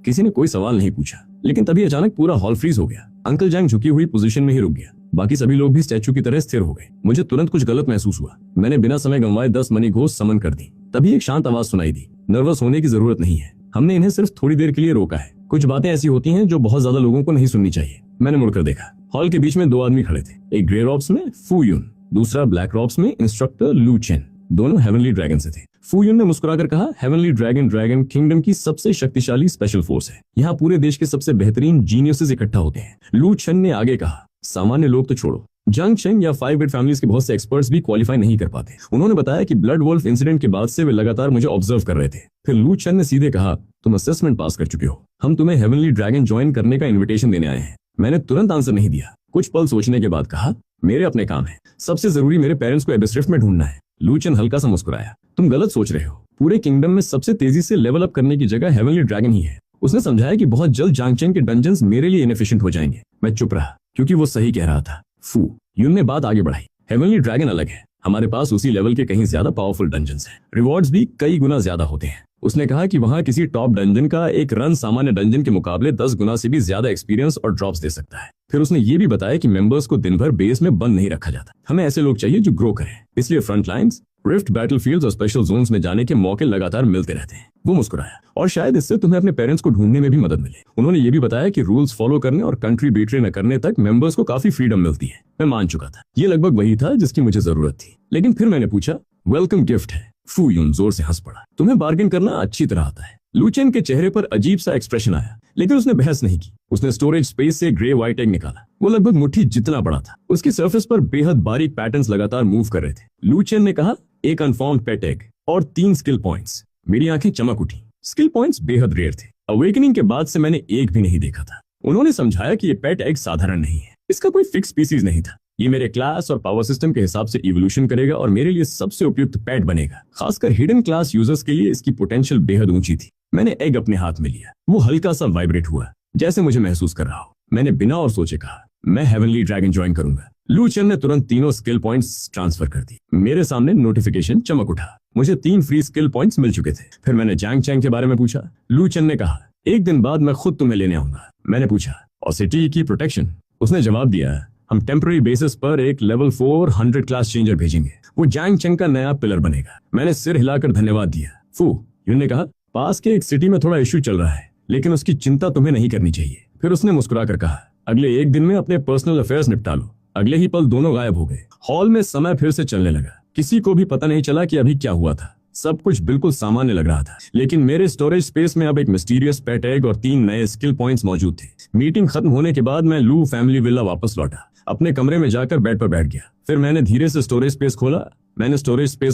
किसी ने कोई सवाल नहीं पूछा, लेकिन तभी अचानक पूरा हॉल फ्रीज हो गया। अंकल जैंग झुकी हुई पोजीशन में ही रुक गया। बाकी सभी लोग भी स्टैचू की तरह स्थिर हो गए। मुझे तुरंत कुछ गलत महसूस हुआ। मैंने बिना समय गंवाए 10 मनी घोस्ट समन कर दी। तभी एक शांत आवाज सुनाई दी, नर्वस होने की जरूरत नहीं है, हमने इन्हें सिर्फ थोड़ी देर के लिए रोका है। कुछ बातें ऐसी होती हैं जो बहुत ज्यादा लोगों को नहीं सुननी चाहिए। मैंने मुड़कर देखा। हॉल के बीच में 2 आदमी खड़े थे, एक ग्रे रॉब्स में फू यून, दूसरा ब्लैक रॉब्स में इंस्ट्रक्टर लू चेन। दोनों हेवनली ड्रैगन से थे। फू यून ने मुस्कुराकर कहा, हेवनली ड्रैगन ड्रैगन किंगडम की सबसे शक्तिशाली स्पेशल फोर्स है। यहाँ पूरे देश के सबसे बेहतरीन जीनियसेस इकट्ठा होते हैं। लू चेन ने आगे कहा, सामान्य लोग तो छोड़ो, जंग चेंग या 5 फैमिलीज के बहुत से एक्सपर्ट्स भी क्वालिफाई नहीं कर पाते। उन्होंने बताया कि ब्लड वॉल्फ इंसिडेंट के बाद से वे लगातार मुझे ऑब्जर्व कर रहे थे। फिर लू चेन ने सीधे कहा, तुम असेसमेंट पास कर चुके हो, हम तुम्हें हेवनली ड्रैगन ज्वाइन करने का इन्विटेशन देने आए हैं। मैंने तुरंत आंसर नहीं दिया। कुछ पल सोचने के बाद कहा, मेरे अपने काम है, सबसे जरूरी मेरे पेरेंट्स को एबिस्ट्रिफ्ट में ढूंढना है। लू चेन हल्का सा मुस्कुराया, तुम गलत सोच रहे हो, पूरे किंगडम में सबसे तेजी से लेवल अप करने की जगह हेवनली ड्रैगन ही है। उसने समझाया कि बहुत जल्द जांग चेंग के डंजन्स मेरे लिए इनएफिशिएंट हो जाएंगे। मैं चुप रहा क्योंकि वो सही कह रहा था। फू यून ने बात आगे बढ़ाई, हेवनली ड्रैगन अलग है, हमारे पास उसी लेवल के कहीं ज्यादा पावरफुल डंजन्स हैं, रिवॉर्ड्स भी कई गुना ज्यादा होते हैं। उसने कहा कि वहाँ किसी टॉप डंजन का एक रन सामान्य डंजन के मुकाबले 10 गुना से भी ज्यादा एक्सपीरियंस और ड्रॉप्स दे सकता है। फिर उसने ये भी बताया कि मेंबर्स को दिन भर बेस में बंद नहीं रखा जाता, हमें ऐसे लोग चाहिए जो ग्रो करें, इसलिए फ्रंट लाइन्स, रिफ्ट बैटलफील्ड्स और स्पेशल जोन्स में जाने के मौके लगातार मिलते रहते हैं। वो मुस्कुराया, और शायद इससे तुम्हें अपने पेरेंट्स को ढूंढने में भी मदद मिले। उन्होंने ये भी बताया कि रूल्स फॉलो करने और कंट्री बेट्रे न करने तक मेंबर्स को काफी फ्रीडम मिलती है। मैं मान चुका था, ये लगभग वही था जिसकी मुझे जरूरत थी। लेकिन फिर मैंने पूछा, वेलकम गिफ्ट है। फू यून जोर से हंस पड़ा, तुम्हें बार्गेन करना अच्छी तरह आता है। लू चेन के चेहरे पर अजीब सा एक्सप्रेशन आया, लेकिन उसने बहस नहीं की। उसने स्टोरेज स्पेस से ग्रे व्हाइट एग निकाला। वो लगभग मुट्ठी जितना बड़ा था। उसकी सरफेस पर बेहद बारीक पैटर्न्स लगातार मूव कर रहे थे। लू चेन ने कहा, एक अनफॉर्म्ड पेट एग और 3 स्किल पॉइंट्स। मेरी आंखें चमक उठी। स्किल पॉइंट्स बेहद रेयर थे। अवेकनिंग के बाद से मैंने एक भी नहीं देखा था। उन्होंने समझाया कि ये पेट एग साधारण नहीं है, इसका कोई फिक्स स्पीसीज नहीं था। ये मेरे क्लास और पावर सिस्टम के हिसाब से इवोल्यूशन करेगा और मेरे लिए सबसे उपयुक्त पेट बनेगा। खासकर हिडन क्लास यूजर्स के लिए इसकी पोटेंशियल बेहद ऊंची थी। मैंने एग अपने हाथ में लिया। वो हल्का सा वाइब्रेट हुआ, जैसे मुझे महसूस कर रहा हो। मैंने बिना और सोचे कहा, मैं हेवनली ड्रैगन ज्वाइन करूंगा। लू चेन ने तुरंत तीनों स्किल पॉइंट्स ट्रांसफर कर दी। मेरे सामने नोटिफिकेशन चमक उठा, मुझे 3 फ्री स्किल पॉइंट्स मिल चुके थे। फिर मैंने जैंग चैंग के बारे में पूछा। लू चेन ने कहा, एक दिन बाद मैं खुद तुम्हें लेने आऊंगा। मैंने पूछा, और सिटी की प्रोटेक्शन? उसने जवाब दिया, हम टेम्पररी बेसिस पर एक लेवल 4 100 क्लास चेंजर भेजेंगे, वो जैंग चैंग का नया पिलर बनेगा। मैंने सिर हिलाकर धन्यवाद दिया। फू यून ने कहा, पास के एक सिटी में थोड़ा इश्यू चल रहा है, लेकिन उसकी चिंता तुम्हें नहीं करनी चाहिए। फिर उसने मुस्कुराकर कहा, अगले एक दिन में अपने पर्सनल अफेयर्स निपटा लो। अगले ही पल दोनों गायब हो गए। हॉल में समय फिर से चलने लगा। किसी को भी पता नहीं चला कि अभी क्या हुआ था। सब कुछ बिल्कुल सामान्य लग रहा था, लेकिन मेरे स्टोरेज स्पेस में अब एक मिस्टीरियस पेट एग और 3 नए स्किल पॉइंट्स मौजूद थे। मीटिंग खत्म होने के बाद मैं लू फैमिली विला वापस लौटा। अपने कमरे में जाकर बेड पर बैठ गया। फिर मैंने धीरे से स्टोरेज स्पेस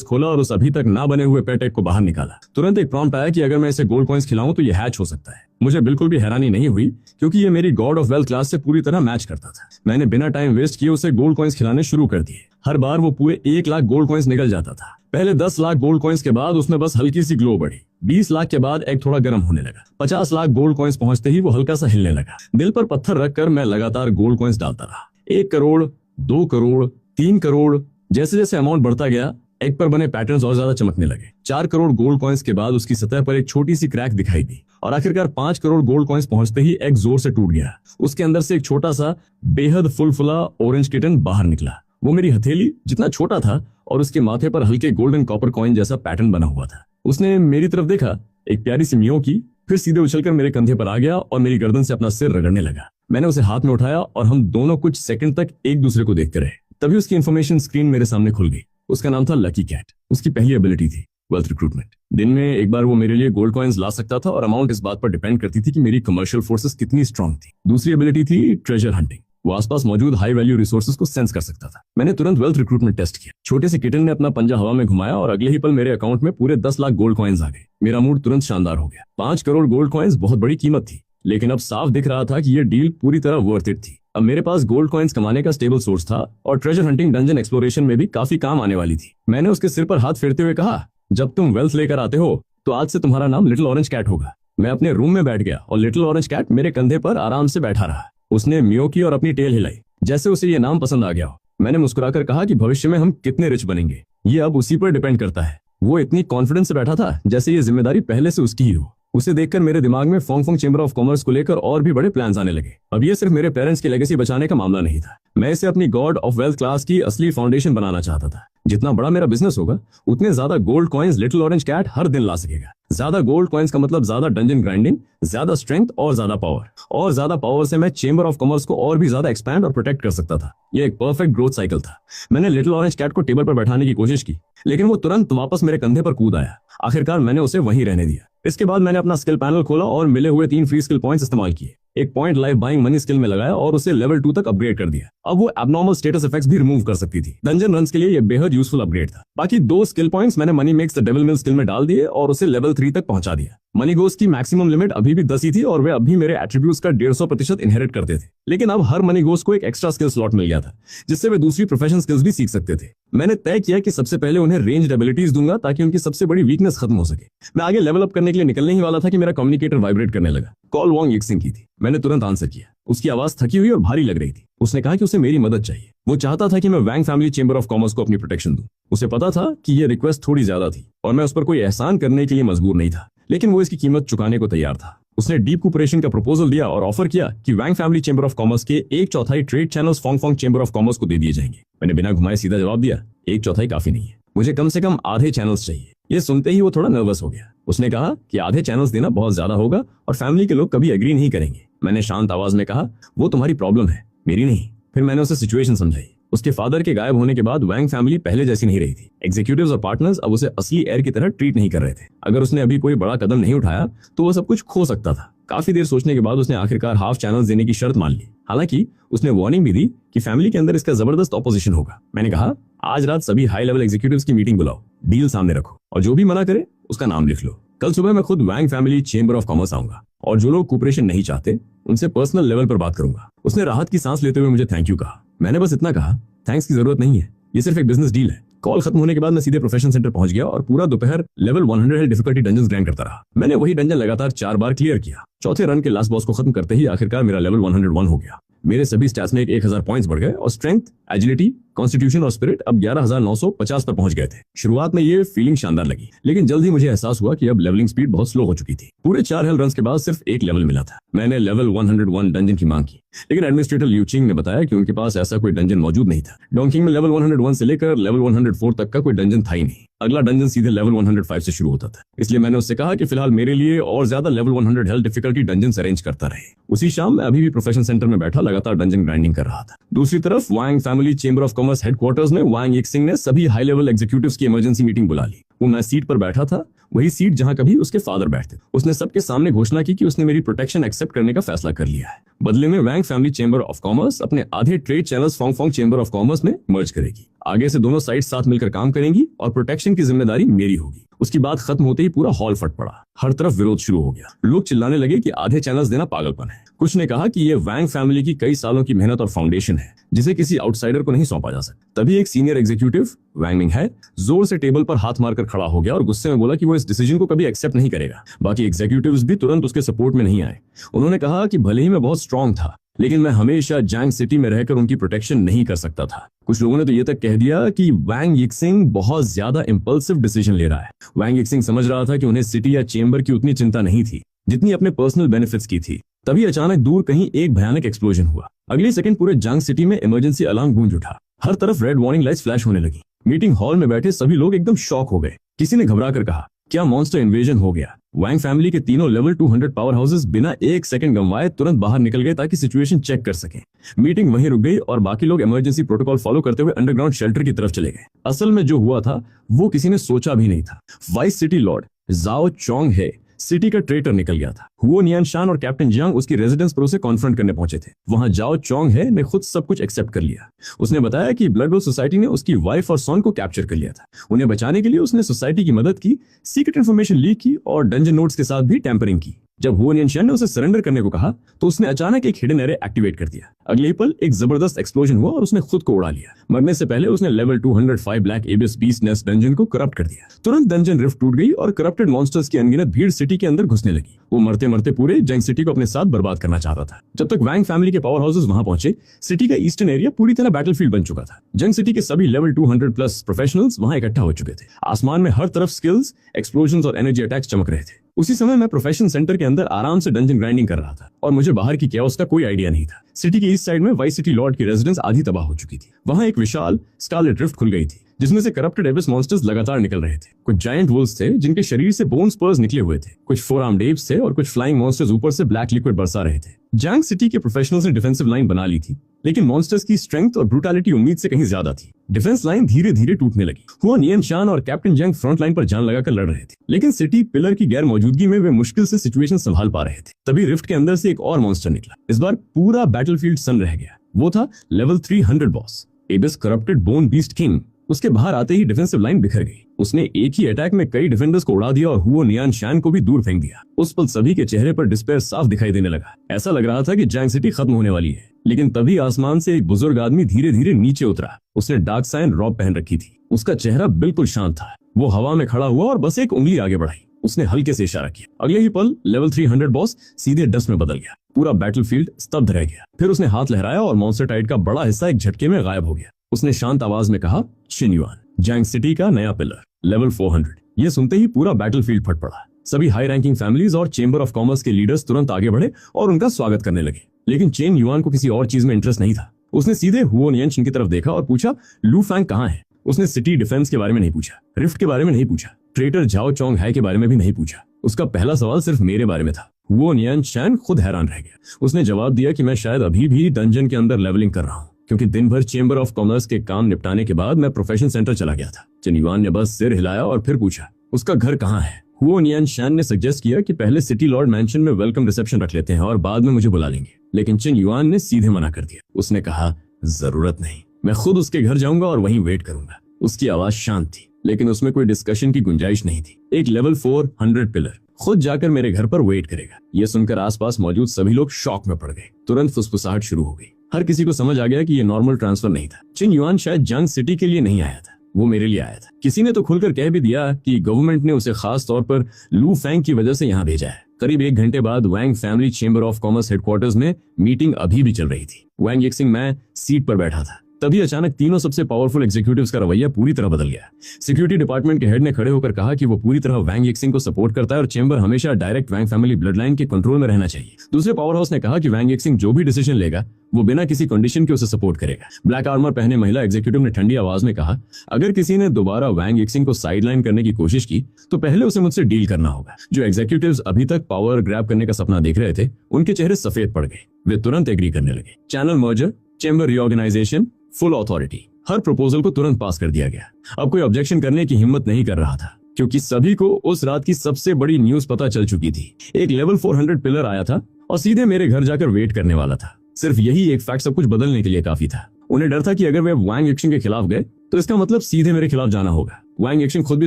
खोला और उस अभी तक ना बने हुए पेट एग को बाहर निकाला। तुरंत एक प्रॉम्प्ट आया कि अगर मैं इसे गोल्ड कॉइंस खिलाऊं तो ये हैच हो सकता है। मुझे बिल्कुल भी हैरानी नहीं हुई, क्योंकि ये मेरी गॉड ऑफ वेल्थ क्लास से पूरी तरह मैच करता था। मैंने बिना टाइम वेस्ट किए उसे गोल्ड कॉइंस खिलाने शुरू कर दिए। हर बार वो पूरे 1 लाख गोल्ड कॉइंस निकल जाता था। पहले 10 लाख गोल्ड कॉइंस के बाद उसमें बस हल्की सी ग्लो बढ़ी। 20 लाख के बाद एग थोड़ा गर्म होने लगा। 50 लाख गोल्ड कॉइंस पहुंचते ही वो हल्का सा हिलने लगा। दिल पर पत्थर रखकर मैं लगातार गोल्ड कॉइंस डालता रहा। 1 करोड़, 2 करोड़, 3 करोड़। जैसे जैसे अमाउंट बढ़ता गया, एग पर बने पैटर्न्स और ज्यादा चमकने लगे। 4 करोड़ गोल्ड कॉइंस के बाद उसकी सतह पर एक छोटी सी क्रैक दिखाई दी, और आखिरकार 5 करोड़ गोल्ड कॉइंस पहुंचते ही एग जोर से टूट गया। उसके अंदर से एक छोटा सा बेहद फुलफुला ऑरेंज किटन बाहर निकला। वो मेरी हथेली जितना छोटा था और उसके माथे पर हल्के गोल्डन कॉपर कॉइन जैसा पैटर्न बना हुआ था। उसने मेरी तरफ देखा, एक प्यारी सी मियाओ की, फिर सीधे उछलकर मेरे कंधे पर आ गया और मेरी गर्दन से अपना सिर रगड़ने लगा। मैंने उसे हाथ में उठाया और हम दोनों कुछ सेकंड तक एक दूसरे को देखते रहे। तभी उसकी इन्फॉर्मेशन स्क्रीन मेरे सामने खुल गई। उसका नाम था लकी कैट। उसकी पहली एबिलिटी थी वेल्थ रिक्रूटमेंट। दिन में एक बार वो मेरे लिए गोल्ड कॉइंस ला सकता था, और अमाउंट इस बात पर डिपेंड करती थी कि मेरी कमर्शियल फोर्सेस कितनी स्ट्रांग थी। दूसरी एबिलिटी थी ट्रेजर हंटिंग। वो आसपास मौजूद हाई वैल्यू रिसोर्सेज को सेंस कर सकता था। मैंने तुरंत वेल्थ रिक्रूटमेंट टेस्ट किया। छोटे से किटन ने अपना पंजा हवा में घुमाया और अगले ही पल मेरे अकाउंट में पूरे 10 लाख गोल्ड कॉइंस आ गए। मेरा मूड तुरंत शानदार हो गया। 5 करोड़ गोल्ड कॉइंस बहुत बड़ी कीमत थी, लेकिन अब साफ दिख रहा था कि यह डील पूरी तरह वर्थ इट थी। अब मेरे पास गोल्ड कॉइंस कमाने का स्टेबल सोर्स था, और ट्रेजर हंटिंग डंजन एक्सप्लोरेशन में भी काफी काम आने वाली थी। मैंने उसके सिर पर हाथ फेरते हुए कहा, जब तुम वेल्थ लेकर आते हो तो आज से तुम्हारा नाम लिटिल ऑरेंज कैट होगा। मैं अपने रूम में बैठ गया और लिटिल ऑरेंज कैट मेरे कंधे पर आराम से बैठा रहा। उसने म्यो की और अपनी टेल हिलाई, जैसे उसे ये नाम पसंद आ गया हो। मैंने मुस्कुराकर कहा कि भविष्य में हम कितने रिच बनेंगे ये अब उसी पर डिपेंड करता है। वो इतनी कॉन्फिडेंस से बैठा था जैसे ये जिम्मेदारी पहले से उसकी ही हो। उसे देखकर मेरे दिमाग में फोंगफोंग चेंबर ऑफ कॉमर्स को लेकर और भी बड़े प्लान्स आने लगे। अब ये सिर्फ मेरे पेरेंट्स की लेगेसी बचाने का मामला नहीं था, मैं इसे अपनी गॉड ऑफ वेल्थ क्लास की असली फाउंडेशन बनाना चाहता था। जितना बड़ा मेरा बिजनेस होगा उतने ज्यादा gold coins little orange cat हर दिन ला सकेगा। ज्यादा गोल्ड कॉइन्स का मतलब ज्यादा डंजन ग्राइंडिंग, ज्यादा स्ट्रेंथ और ज्यादा पावर, और ज्यादा पावर से मैं चेंबर ऑफ कॉमर्स को और भी ज्यादा एक्सपैंड और प्रोटेक्ट कर सकता था। यह एक परफेक्ट ग्रोथ साइकिल था। मैंने लिटिल ऑरेंज कैट को टेबल पर बैठाने की कोशिश की, लेकिन वो तुरंत वापस मेरे कंधे पर कूद आया। आखिरकार मैंने उसे वहीं रहने दिया। इसके बाद मैंने अपना स्किल पैनल खोला और मिले हुए 3 फ्री स्किल पॉइंट्स इस्तेमाल किए। एक point life buying money skill में लगाया और उसे लेवल 2 तक अपग्रेड कर दिया। अब वो एबनॉर्मल स्टेटस इफेक्ट्स भी रिमूव कर सकती थी। डंजन रन्स के लिए ये बेहद यूजफुल अपग्रेड था। बाकी 2 स्किल पॉइंट्स मैंने money makes the devil mill skill में डाल दिए और उसे लेवल 3 तक पहुंचा दिया। मनी गोस की मैक्सिमम लिमिट अभी भी 10 ही थी और वे अभी मेरे एट्रीब्यूट्स का 150% इनहेरिट करते थे। लेकिन अब हर मनी गोस को एक एक्स्ट्रा स्किल स्लॉट मिल गया था, जिससे वे दूसरी प्रोफेशनल स्किल्स भी सीख सकते थे। मैंने तय किया कि सबसे पहले उन्हें रेंज्ड एबिलिटीज दूंगा ताकि उनकी सबसे बड़ी वीकनेस खत्म हो सके। मैं आगे लेवल अप करने के लिए निकलने ही वाला था कि मेरा कम्युनिकेटर वाइब्रेट करने लगा। कॉल वांग यिक्सिंग की थी। मैंने तुरंत आंसर किया। उसकी आवाज थकी हुई और भारी लग रही थी। उसने कहा कि उसे मेरी मदद चाहिए। वो चाहता था कि मैं वैंग फैमिली चेंबर ऑफ कॉमर्स को अपनी प्रोटेक्शन दूं। उसे पता था कि यह रिक्वेस्ट थोड़ी ज्यादा थी और मैं उस पर कोई एहसान करने के लिए मजबूर नहीं था, लेकिन वो इसकी कीमत चुकाने को तैयार था। उसने डीप कोऑपरेशन का प्रपोजल दिया और ऑफर किया कि Wang family chamber of commerce के 1/4 trade channels Fongfong chamber of commerce को दे दिए जाएंगे। मैंने बिना घुमाए सीधा जवाब दिया, 1/4 काफी नहीं है, मुझे कम से कम आधे चैनल्स चाहिए। ये सुनते ही वो थोड़ा नर्वस हो गया। उसने कहा कि आधे चैनल्स देना बहुत ज्यादा होगा और फैमिली के लोग कभी एग्री नहीं करेंगे। मैंने शांत आवाज में कहा, वो तुम्हारी प्रॉब्लम है, मेरी नहीं। फिर मैंने उसे सिचुएशन समझाई। उसके फादर के गायब होने के बाद वैंग फैमिली पहले जैसी नहीं रही थी। एग्जीक्यूटिव्स और पार्टनर्स अब उसे असली एयर की तरह ट्रीट नहीं कर रहे थे। अगर उसने अभी कोई बड़ा कदम नहीं उठाया तो वो सब कुछ खो सकता था। काफी देर सोचने के बाद उसने आखिरकार हाफ चैनल्स देने की शर्त मान ली। हालांकि उसने वार्निंग भी दी कि फैमिली के अंदर इसका जबरदस्त ऑपोजिशन होगा। मैंने कहा, आज रात सभी हाई लेवल एग्जीक्यूटिव्स की मीटिंग बुलाओ, डील सामने रखो और जो भी मना करे उसका नाम लिख लो। कल सुबह मैं खुद वैंग फैमिली चेंबर ऑफ कॉमर्स आऊंगा और जो लोग कोऑपरेशन नहीं चाहते उनसे पर्सनल लेवल पर बात करूंगा। उसने राहत की सांस लेते हुए मुझे थैंक यू कहा। मैंने बस इतना कहा, थैंक्स की जरूरत नहीं है, ये सिर्फ एक बिजनेस डील है। कॉल खत्म होने के बाद मैं सीधे प्रोफेशन सेंटर पहुंच गया और पूरा दोपहर लेवल 100 डिफिकल्टी डंजन्स ग्राइंड करता रहा। मैंने वही डंजन लगातार 4 बार क्लियर किया। चौथे रन के लास्ट बॉस को खत्म करते ही आखिरकार मेरा लेवल 101 हो गया। मेरे सभी स्टैट्स में 1000 पॉइंट्स बढ़ गए और स्ट्रेंथ, एजिलिटी, कॉन्स्टिट्यूशन और स्पिरिट अब 11950 पर पहुंच गए थे। शुरुआत में ये फीलिंग शानदार लगी, लेकिन जल्द ही मुझे एहसास हुआ कि अब लेवलिंग स्पीड बहुत स्लो हो चुकी थी। पूरे 4 हेल रन्स के बाद सिर्फ एक लेवल मिला था। मैंने लेवल 101 डंजन की मांग की, लेकिन एडमिनिस्ट्रेटर लिू चिंग ने बताया कि उनके पास ऐसा कोई डंजन मौजूद नहीं था। डोंकिंग में लेवल 101 से लेकर लेवल 104 तक का कोई डंजन था ही नहीं। अगला डंजन सीधे लेवल 105 से शुरू होता था। इसलिए मैंने उससे कहा कि फिलहाल मेरे लिए और ज्यादा level 100 hello difficulty dungeon arrange करता रहे। उसी शाम मैं अभी भी प्रोफेशन सेंटर में बैठा लगातार डंजन ग्राइंडिंग कर रहा था। दूसरी तरफ Wang family chamber of commerce headquarters में वैंग यिक्सिंग ने सभी हाई लेवल एग्जीक्यूटिव्स की इमरजेंसी मीटिंग बुला ली। वो मैं सीट पर बैठा था, वही सीट जहां कभी उसके फादर बैठते। उसने सबके सामने घोषणा की कि उसने मेरी प्रोटेक्शन एक्सेप्ट करने का फैसला कर लिया है। बदले में Wang family chamber of commerce अपने आधे trade channels Fongfong chamber of commerce में मर्ज करेगी। आगे से दोनों साइड साथ मिलकर काम करेंगी और प्रोटेक्शन की जिम्मेदारी मेरी होगी। उसकी बात खत्म होते ही पूरा हॉल फट पड़ा। हर तरफ विरोध शुरू हो गया। लोग चिल्लाने लगे कि आधे चैनल्स देना पागलपन है। कुछ ने कहा कि ये वैंग फैमिली की कई सालों की मेहनत और फाउंडेशन है, जिसे किसी आउटसाइडर को नहीं सौंपा जा सकता। तभी एक सीनियर एग्जीक्यूटिव वैंग मिंग है जोर से टेबल पर हाथ मारकर खड़ा हो गया और गुस्से में बोला कि वो इस डिसीजन को कभी एक्सेप्ट नहीं करेगा। बाकी एग्जीक्यूटिव्स भी तुरंत उसके सपोर्ट में नहीं आए। उन्होंने कहा कि भले ही मैं बहुत स्ट्रांग था, लेकिन मैं हमेशा जैंग सिटी में रहकर उनकी प्रोटेक्शन नहीं कर सकता था। कुछ लोगों ने तो ये तक कह दिया कि वैंग यिक्सिंग बहुत ज्यादा इंपल्सिव डिसीजन ले रहा है। वैंग यिक्सिंग समझ रहा था कि उन्हें सिटी या चेंबर की उतनी चिंता नहीं थी जितनी अपने पर्सनल बेनिफिट्स की थी। तभी अचानक दूर कहीं एक भयानक एक्सप्लोजन हुआ। अगली सेकंड पूरे जंग सिटी में इमरजेंसी अलार्म गूंज उठा। हर तरफ रेड वार्निंग लाइट्स फ्लैश होने लगी। मीटिंग हॉल में बैठे सभी लोग एकदम शॉक हो गए। किसी ने घबरा कर कहा, क्या मॉन्स्टर इन्वेजन हो गया? वैंग फैमिली के तीनों लेवल 200 पावर हाउसेस बिना एक सेकंड गंवाए तुरंत बाहर निकल गए ताकि सिचुएशन चेक कर सकें। मीटिंग वहीं रुक गई और बाकी लोग इमरजेंसी प्रोटोकॉल फॉलो करते हुए अंडरग्राउंड शेल्टर की तरफ चले गए। असल में जो हुआ था वो किसी ने सोचा भी नहीं था। वाइस सिटी लॉर्ड जाओ चोंग हे सिटी का ट्रेटर निकल गया था। हुओ नियानशान और कैप्टन जियांग उसकी रेजिडेंस पर उसे कॉन्फ्रंट करने पहुंचे थे। वहां जाओ चोंग है ने खुद सब कुछ एक्सेप्ट कर लिया। उसने बताया कि ब्लड वेल सोसाइटी ने उसकी वाइफ और सन को कैप्चर कर लिया था। उन्हें बचाने के लिए उसने सोसाइटी की मदद की, सीक्रेट इन्फॉर्मेशन लीक की और डंजन नोट्स के साथ भी टैंपरिंग की। जब हुओ नियानशान ने उसे सरेंडर करने को कहा तो उसने अचानक एक हिडन एरे एक्टिवेट कर दिया। अगले ही पल एक जबरदस्त एक्सप्लोजन हुआ और उसने खुद को उड़ा लिया। मरने से पहले उसने level 205 black एबिस beast nest dungeon को करप्ट कर दिया। तुरंत डंजन रिफ्ट टूट गई और करप्टेड मॉन्स्टर्स की अनगिनत भीड़ सिटी के अंदर घुसने लगी। वो मरते मरते पूरे जंग सिटी को अपने साथ बर्बाद करना चाहता था। जब तक वैंग फैमिली के पावर हाउसेस वहां पहुंचे, सिटी का ईस्टर्न एरिया पूरी तरह बैटलफील्ड बन चुका था। जंग सिटी के सभी लेवल 200 प्लस प्रोफेशनल्स वहां इकट्ठा हो चुके थे। आसमान में हर तरफ स्किल्स, एक्सप्लोजन और एनर्जी अटैक्स चमक रहे थे। उसी समय मैं प्रोफेशन सेंटर के अंदर आराम से डंजन ग्राइंडिंग कर रहा था और मुझे बाहर की chaos का कोई आइडिया नहीं था। सिटी के ईस्ट साइड में वाइस सिटी लॉर्ड की रेजिडेंस आधी तबाह हो चुकी थी। वहां एक विशाल स्कारलेट रिफ्ट खुल गई थी जिसमें से करप्टेड एबिस मॉन्स्टर्स लगातार निकल रहे थे। कुछ जायंट वुल्व्स थे जिनके शरीर से बोन स्पर्स निकले हुए थे, कुछ फोर आर्म्ड एप्स थे और कुछ फ्लाइंग मॉन्स्टर्स ऊपर से ब्लैक लिक्विड बरसा रहे थे। जैंग सिटी के प्रोफेशनल्स ने डिफेंसिव लाइन बना ली थी, लेकिन मॉन्स्टर्स की स्ट्रेंथ और ब्रूटैलिटी उम्मीद से कहीं ज्यादा थी। डिफेंस लाइन धीरे धीरे टूटने लगी। हुआ नियन शान और कैप्टन जैंग फ्रंट लाइन पर जान लगाकर लड़ रहे थे, लेकिन सिटी पिलर की गैर मौजूदगी में वे मुश्किल से सिचुएशन संभाल पा रहे थे। तभी रिफ्ट के अंदर से एक और मॉन्स्टर निकला। इस बार पूरा बैटलफील्ड सन रह गया। वो था level 300 boss, एबिस corrupted bone beast king. उसके बाहर आते ही डिफेंसिव लाइन बिखर गई। उसने एक ही अटैक में कई डिफेंडर्स को उड़ा दिया और हुओ नियान शान को भी दूर फेंक दिया। उस पल सभी के चेहरे पर डिस्पेयर साफ दिखाई देने लगा। ऐसा लग रहा था कि जैंग सिटी खत्म होने वाली है। लेकिन तभी आसमान से एक बुजुर्ग आदमी धीरे धीरे नीचे उतरा। उसने डार्क साइन रॉब पहन रखी थी। उसका चेहरा बिल्कुल शांत था। वो हवा में खड़ा हुआ और बस एक उंगली आगे बढ़ाई। उसने हल्के से इशारा किया। अगले ही पल लेवल 300 बॉस सीधे डस्ट में बदल गया। पूरा बैटलफील्ड स्तब्ध रह गया। फिर उसने हाथ लहराया और मॉन्स्टर टाइड का बड़ा हिस्सा एक झटके में गायब हो गया। उसने शांत आवाज में कहा, चिन युआन, जैंग सिटी का नया पिलर, लेवल 400। ये सुनते ही पूरा बैटलफील्ड फट पड़ा। सभी हाई रैंकिंग फैमिलीज और चेंबर ऑफ कॉमर्स के लीडर्स तुरंत आगे बढ़े और उनका स्वागत करने लगे। लेकिन चेन युआन को किसी और चीज में इंटरेस्ट नहीं था। उसने सीधे हुओ नियन की तरफ देखा और पूछा, लू फैंग कहाँ है? उसने सिटी डिफेंस के बारे में नहीं पूछा, रिफ्ट के बारे में नहीं पूछा, ट्रेटर झाओ चोंग है के बारे में भी नहीं पूछा। उसका पहला सवाल सिर्फ मेरे बारे में था। हुओ नियन शैन खुद हैरान रह गया। उसने जवाब दिया कि मैं शायद अभी भी डंजन के अंदर लेवलिंग कर रहा हूँ, क्योंकि दिन भर चेंबर ऑफ कॉमर्स के काम निपटाने के बाद मैं प्रोफेशन सेंटर चला गया था। चिन युआन ने बस सिर हिलाया और फिर पूछा, उसका घर कहाँ है? हुओ नियन शैन ने सजेस्ट किया कि पहले सिटी लॉर्ड मैंशन में वेलकम रिसेप्शन रख लेते हैं और बाद में मुझे बुला लेंगे। लेकिन चिन युआन ने सीधे मना कर दिया। उसने कहा, जरूरत नहीं, मैं खुद उसके घर जाऊंगा और वहीं वेट करूंगा। उसकी आवाज शांत थी, लेकिन उसमें कोई डिस्कशन की गुंजाइश नहीं थी। एक लेवल 400 पिलर खुद जाकर मेरे घर पर वेट करेगा। यह सुनकर आसपास मौजूद सभी लोग शॉक में पड़ गए। तुरंत फुसफुसाहट शुरू हो गई। हर किसी को समझ आ गया कि यह नॉर्मल ट्रांसफर नहीं था। चिन युआन शायद जंग सिटी के लिए नहीं आया था, वो मेरे लिए आया था। किसी ने तो खुलकर कह भी दिया कि गवर्नमेंट ने उसे खास तौर पर लू फैंग की वजह से यहाँ भेजा है। करीब 1 घंटे बाद Wang family chamber of commerce headquarters में मीटिंग अभी भी चल रही थी। वैंग यिक्सिंग मैं सीट पर बैठा था। तभी अचानक तीनों सबसे पावरफुल एग्जीक्यूटिव्स का रवैया पूरी तरह बदल गया। सिक्योरिटी डिपार्टमेंट के हेड ने खड़े होकर कहा कि वो पूरी तरह वैंग यिक्सिंग को सपोर्ट करता है और चेंबर हमेशा डायरेक्ट वैंग फैमिली ब्लड लाइन के कंट्रोल में रहना चाहिए। दूसरे पावर हाउस ने कहा कि वैंग यिक्सिंग जो भी डिसीजन लेगा वो बिना किसी कंडीशन के उसे सपोर्ट करेगा। ब्लैक आर्मर पहने महिला एग्जीक्यूटिव ने ठंडी आवाज में कहा, अगर किसी ने दोबारा वैंग यिक्सिंग को साइडलाइन करने की कोशिश की तो पहले उसे मुझसे डील करना होगा। जो एग्जीक्यूटिव्स अभी तक पावर ग्रैब करने का सपना देख रहे थे, उनके चेहरे सफेद पड़ गए। वे तुरंत एग्री करने लगे। Channel merger, chamber reorganisation, full authority, हर प्रपोजल को तुरंत पास कर दिया गया। अब कोई ऑब्जेक्शन करने की हिम्मत नहीं कर रहा था, क्योंकि सभी को उस रात की सबसे बड़ी न्यूज पता चल चुकी थी। एक लेवल 400 पिलर आया था और सीधे मेरे घर जाकर वेट करने वाला था। सिर्फ यही एक फैक्ट सब कुछ बदलने के लिए काफी था। उन्हें डर था कि अगर वे वैंग यिक्सिंग के खिलाफ गए तो इसका मतलब सीधे मेरे खिलाफ जाना होगा। वैंग यिक्सिंग खुद भी